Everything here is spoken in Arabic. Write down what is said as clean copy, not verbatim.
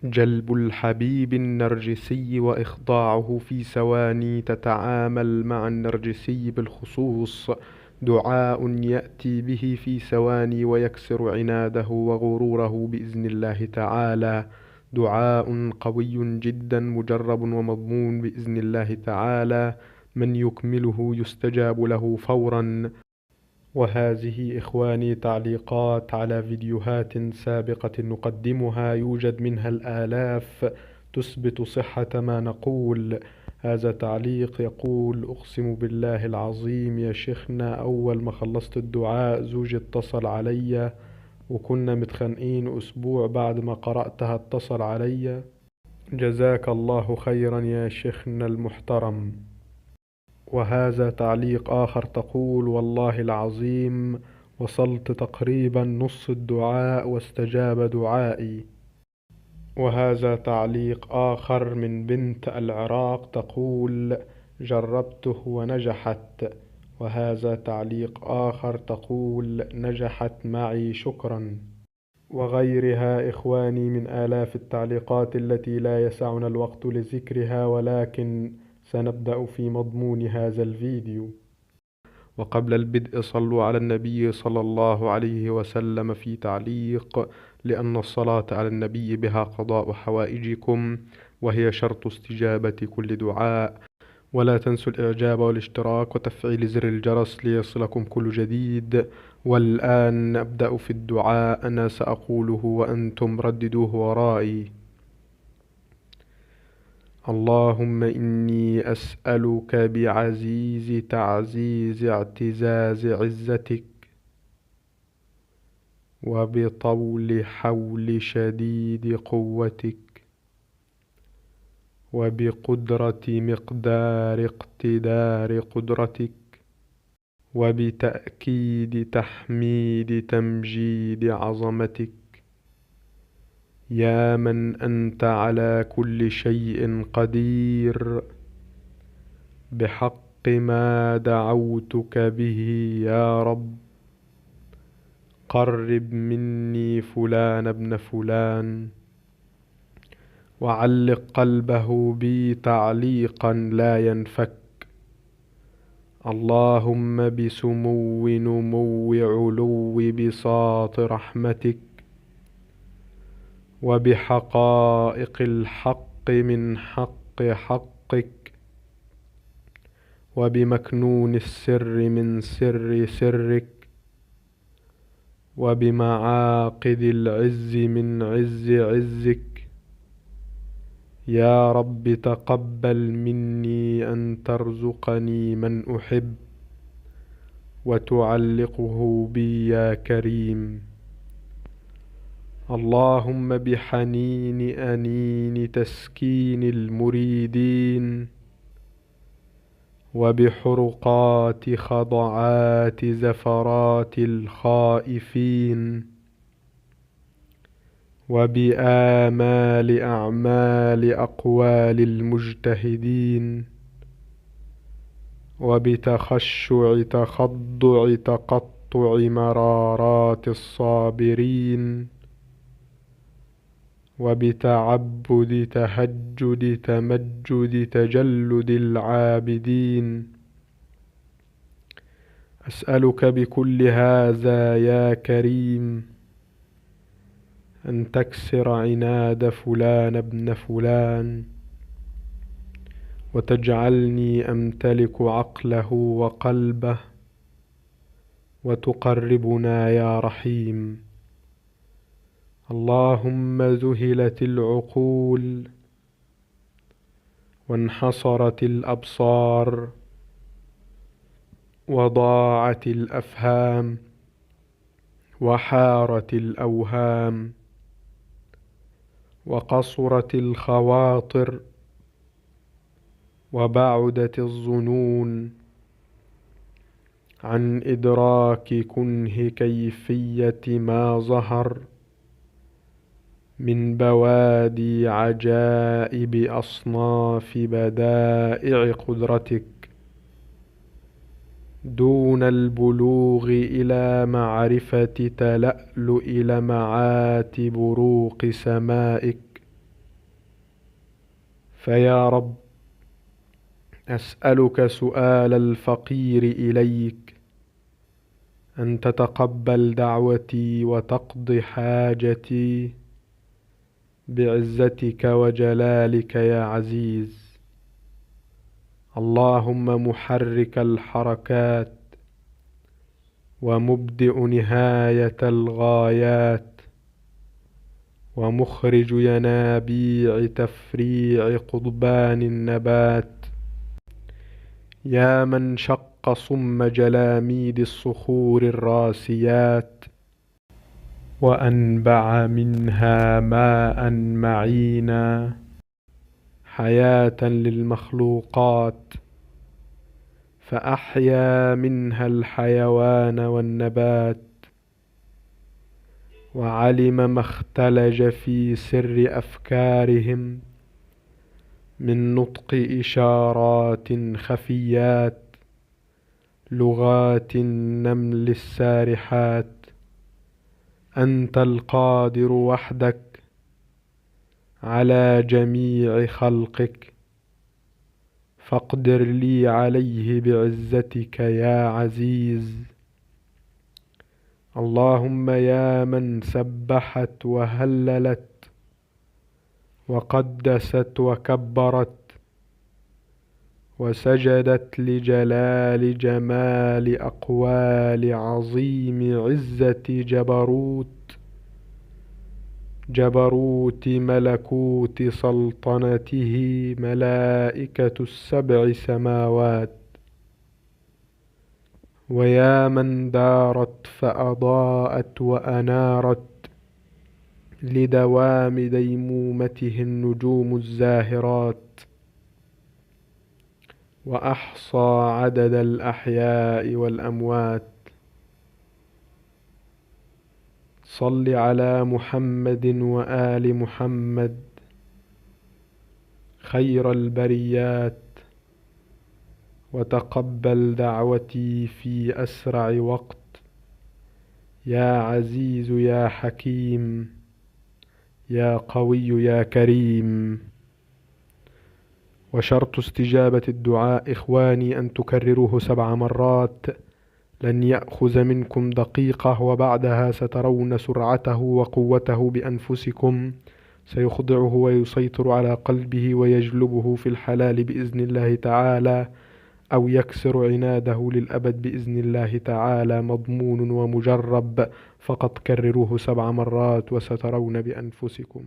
جلب الحبيب النرجسي وإخضاعه في ثواني، تتعامل مع النرجسي بالخصوص. دعاء يأتي به في ثواني ويكسر عناده وغروره بإذن الله تعالى. دعاء قوي جدا مجرب ومضمون بإذن الله تعالى. من يكمله يستجاب له فورا. وهذه إخواني تعليقات على فيديوهات سابقة نقدمها، يوجد منها الآلاف تثبت صحة ما نقول. هذا تعليق يقول: أقسم بالله العظيم يا شيخنا، أول ما خلصت الدعاء زوجي اتصل علي، وكنا متخانقين أسبوع بعد ما قرأتها اتصل علي. جزاك الله خيرا يا شيخنا المحترم. وهذا تعليق آخر تقول: والله العظيم وصلت تقريبا نص الدعاء واستجاب دعائي. وهذا تعليق آخر من بنت العراق تقول: جربته ونجحت. وهذا تعليق آخر تقول: نجحت معي شكرا. وغيرها إخواني من آلاف التعليقات التي لا يسعنا الوقت لذكرها، ولكن سنبدأ في مضمون هذا الفيديو. وقبل البدء صلوا على النبي صلى الله عليه وسلم في تعليق: لأن الصلاة على النبي بها قضاء حوائجكم، وهي شرط استجابة كل دعاء. ولا تنسوا الإعجاب والاشتراك وتفعيل زر الجرس ليصلكم كل جديد. والآن نبدأ في الدعاء، أنا سأقوله وأنتم رددوه ورائي. اللهم إني أسألك بعزيز تعزيز اعتزاز عزتك، وبطول حول شديد قوتك، وبقدرة مقدار اقتدار قدرتك، وبتأكيد تحميد تمجيد عظمتك، يا من أنت على كل شيء قدير، بحق ما دعوتك به يا رب. قرب مني فلان ابن فلان، وعلق قلبه بي تعليقا لا ينفك. اللهم بسمو نمو علو بساط رحمتك، وبحقائق الحق من حق حقك، وبمكنون السر من سر سرك، وبمعاقد العز من عز عزك. يا رب تقبل مني أن ترزقني من أحب وتعلقه بي يا كريم. اللهم بحنين أنين تسكين المريدين، وبحرقات خضعات زفرات الخائفين، وبآمال أعمال أقوال المجتهدين، وبتخشع تخضع تقطع مرارات الصابرين، وبتعبد تهجد تمجد تجلد العابدين. أسألك بكل هذا يا كريم أن تكسر عناد فلان ابن فلان، وتجعلني أمتلك عقله وقلبه، وتقربنا يا رحيم. اللهم ذهلت العقول، وانحصرت الأبصار، وضاعت الأفهام، وحارت الأوهام، وقصرت الخواطر، وبعدت الظنون عن إدراك كنه كيفية ما ظهر من بوادي عجائب أصناف بدائع قدرتك، دون البلوغ إلى معرفة تلألؤ لمعات بروق سمائك. فيا رب، أسألك سؤال الفقير إليك أن تتقبل دعوتي وتقض حاجتي بعزتك وجلالك يا عزيز. اللهم محرك الحركات ومبدئ نهاية الغايات ومخرج ينابيع تفريع قضبان النبات، يا من شق صم جلاميد الصخور الراسيات وأنبع منها ماء معينا حياة للمخلوقات، فأحيا منها الحيوان والنبات، وعلم ما اختلج في سر أفكارهم من نطق إشارات خفيات لغات النمل السارحات. أنت القادر وحدك على جميع خلقك، فاقدر لي عليه بعزتك يا عزيز. اللهم يا من سبحت وهللت وقدست وكبرت وسجدت لجلال جمال أقوال عظيم عزة جبروت ملكوت سلطنته ملائكة السبع سماوات، ويا من دارت فأضاءت وأنارت لدوام ديمومته النجوم الزاهرات، وأحصى عدد الأحياء والأموات. صل على محمد وآل محمد خير البريات، وتقبل دعوتي في أسرع وقت يا عزيز يا حكيم يا قوي يا كريم. وشرط استجابة الدعاء إخواني أن تكرروه 7 مرات، لن يأخذ منكم دقيقة، وبعدها سترون سرعته وقوته بأنفسكم، سيخضعه ويسيطر على قلبه ويجلبه في الحلال بإذن الله تعالى، أو يكسر عناده للأبد بإذن الله تعالى، مضمون ومجرب. فقط كرروه 7 مرات وسترون بأنفسكم.